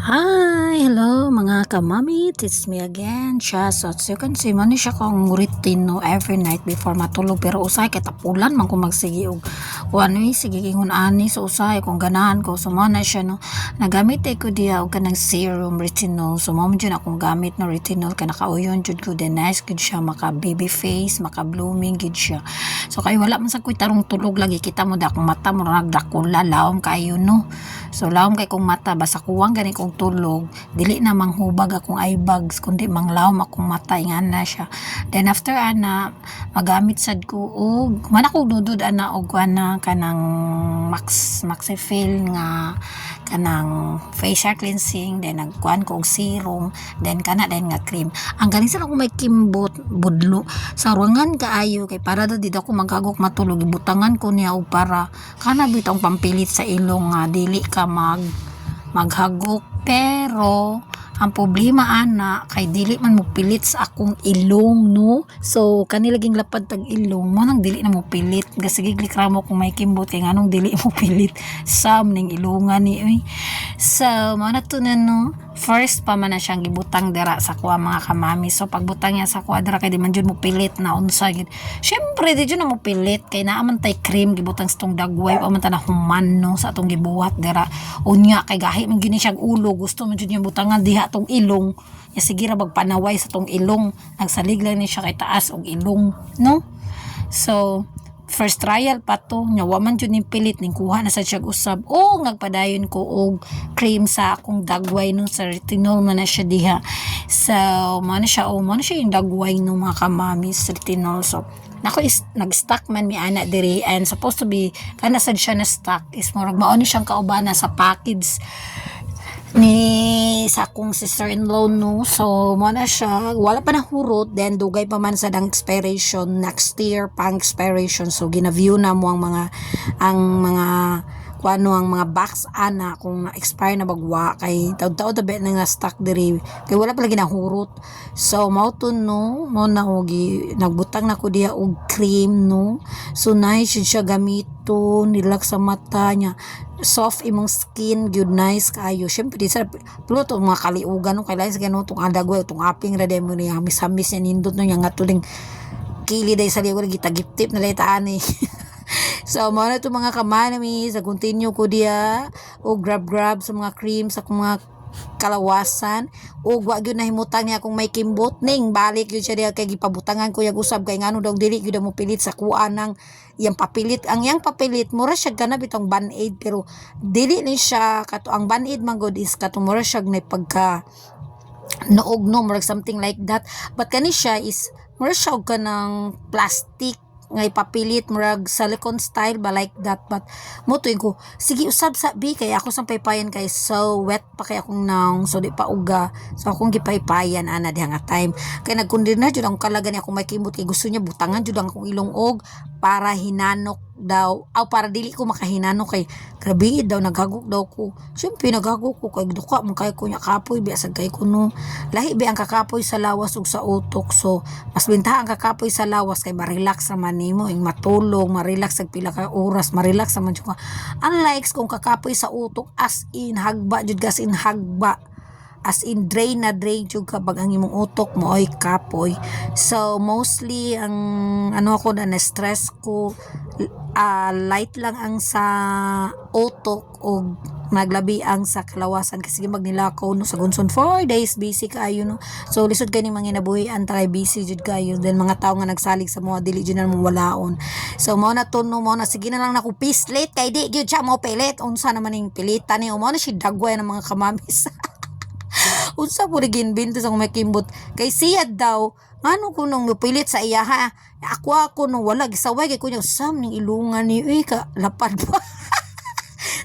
Hi! Hello mga kamami! It's me again, siya. So as you can see, man siya kong routine no, every night before matulog. Pero usay kay tapulan man ko magsigi og ano sige ingon ani so usay kung ganahan ko. So mo na siya no. Nagamit ko diya og kanang serum retinol. So mo jud akong gamit no retinol kay nakauyon jud ko then nice gud siya maka baby face, maka blooming gud siya. So kay wala man sa koy tarong tulog lagi kita mo da akong mata mo nagdakula lawom kayo no. So lawom kay kong mata basta kuwang gani kong tulog dili na manghubag akong eye bags kundi manglawom akong mata ingan na siya. Then after ana magamit sad ko og man ako dudod ana og ana kanang maxifil nga kanang facial cleansing then nagkuan ko og serum then kana then nga cream. Ang galing sa akong may kimbot budlo sa ruangan kaayo kay para daw dito ako magagok matulog ibutangan ko niya og para kana bitong pampilit sa ilong nga dili ka maghagok pero ang problema ana kay dili man mo pilit sa akong ilong no. So kanilaging lapad tag ilong mo nang dili na mo pilit gasigiglik ra mo kung may kimbot kay nganong dili mo pilit sam ning ilungan ni oy. So mo na to na no. First pa man na siyang gibutang dira sa kuha mga kamami. So pagbutang niya sa kuha dira kay di man jud mo pilit na unsa gid. Syempre di jud na mo pilit kay naa man tay cream gibutang sa tong dagway o man ta na human no sa atong gibuhat dira. Unya kay gahi man gini siya ulo gusto man jud niya butangan diha tong ilong. Ya sige ra magpanaway sa tong ilong. Nagsalig lang ni siya kay taas og ilong no. So first trial pa to nya wa man jud ning pilit ning kuha na sa siya usab o nagpadayon ko og cream sa akong dagway no sa retinol man na siya diha. So mo na siya yung dagway no mga kamami sa retinol. So nako is nag-stock man mi ana diri and supposed to be kana sad siya na stock is murag mao ni siyang kaubana sa package ni sa akong sister-in-law no. So mo na siya wala pa nahurot then dugay pa man sa dang expiration next year pang expiration. So gina-view na mo ang mga kuano ang mga box ana kung na-expire na bagwa kay taud-taud tabi na nga stock diri kay wala pa lagi nahurot. So mao to no mo na ogi nagbutang na ko diha og cream no. So nice siya gamiton nilak sa mata niya soft imong skin good nice kayo syempre di sa pero to mga kaliugan no kay lain sa ganun tong adagway tong aping ra demo ni hamis-hamis yan nindot no yang atuling kili day sa liwag gitagip-tip na laytaan eh. So mo na to mga kamanami sa continue ko diya o grab sa mga cream sa mga kalawasan o wa gyud nahimutang niya kung may kimbot ning balik gyud siya diya kay gipabutangan ko yag usab kay ngano daw dili gyud mo pilit sa kuha ng yang papilit ang yang papilit mura siya ganab itong band-aid pero dili ni siya kato ang band-aid man god is kato mura siya na pagka noog no mura something like that but kani siya is mura siya og kanang plastic ngay papilit murag silicone style ba like that but mo tuig ko sige usab sa bi kay ako sang paypayan kay so wet pa kay akong naong so di pa uga so akong gipaypayan ana diha nga time kay nagkundir na jud ang kalaga ni akong may kimot kay gusto niya butangan jud ang akong ilong og para hinanok daw aw para dili ko makahinanok kay grabe daw naghagok daw ko syempre naghagok ko kay duka man kay ko nya kapoy biasa kay kuno lahi bi ang kakapoy sa lawas ug sa utok so mas bintaha ang kakapoy sa lawas kay ma-relax naman nimo ing matulog ma-relax ag pila ka oras ma-relax naman jud ka unlike kung kakapoy sa utok as in hagba jud gas in hagba as in drain jud kapag ang imong utok mo ay kapoy. So mostly ang ano ako na stress ko light lang ang sa utok o naglabi ang sa kalawasan kasi magnilakaw no sa gunson 4 days busy kayo no. So lisod kay ni mga nabuhi antay busy jud kayo then mga tao nga nagsalig sa mga dili jud na mo walaon. So mo na to no mo na sige na lang nako pislit kay di gyud siya mo pilit unsa naman ning pilitan ni mo na si dagway ng mga kamamis. Unsa po rin binto sa may kimbot kay siya daw ngano ko nung pilit sa iya ha ako no wala gisaway kay kunya sam ning ilungan ni uy ka lapad pa.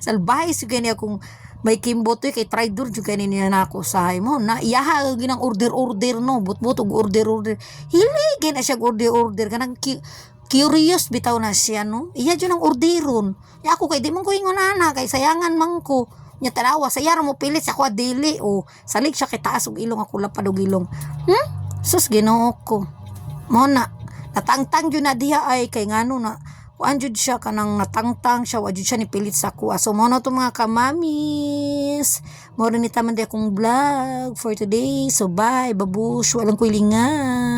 Salbahay si kanya kung may kimbot kay traidor jud kani niya nako sahay mo na iyaha ginang order no but og order hilig na siya order kanang curious bitaw na siya no iya jud ang orderon ya ako kay di man ko ingon ana kay sayangan man ko nya tanawa sayar mo pilit sa ko dili o salig siya kay taas og ilong ako lapad og ilong sus Ginoo ko mo na natangtang jud na diha ay kay ngano na kuan jud siya kanang natangtang siya, wa jud siya nipilit sa kuha. So mo na to mga kamamis, mo rin ni taman di akong vlog for today. So bye babush, walang kuilingan.